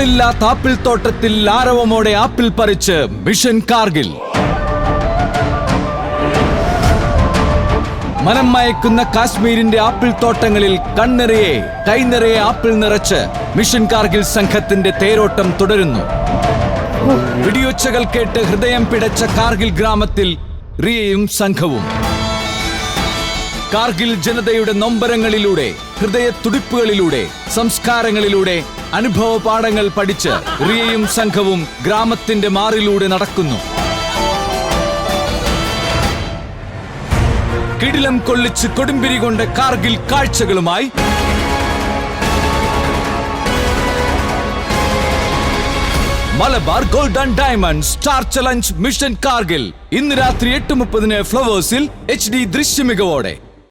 ആളില്ലാത്ത ആപ്പിൾ തോട്ടത്തിൽ ആരവമോടെ ആപ്പിൾ പറിച്ച് മിഷൻ കാർഗിൽ. മനം മയക്കുന്ന കാശ്മീരിന്റെ ആപ്പിൾ തോട്ടങ്ങളിൽ കണ്ണിറയെ കൈനിറയെ ആപ്പിൾ നിറച്ച് മിഷൻ കാർഗിൽ സംഘത്തിന്റെ തേരോട്ടം തുടരുന്നു. വെടിയൊച്ചകൾ കേട്ട് ഹൃദയം പിടച്ച കാർഗിൽ ഗ്രാമത്തിൽ റിയയും സംഘവും കാർഗിൽ ജനതയുടെ നൊമ്പരങ്ങളിലൂടെ, ഹൃദയ തുടിപ്പുകളിലൂടെ, സംസ്കാരങ്ങളിലൂടെ അനുഭവ പാഠങ്ങൾ പഠിച്ച് റിയയും സംഘവും ഗ്രാമത്തിന്റെ മാറിലൂടെ നടക്കുന്നു. കിടിലം കൊള്ളിച്ച് കൊടുമ്പിരി കൊണ്ട് കാർഗിൽ കാഴ്ചകളുമായി Malabar Gold and Diamond Star Challenge Mission Kargil ഇന്ന് രാത്രി 8:30 ഫ്ലവേഴ്സിൽ HD ദൃശ്യമികവോടെ.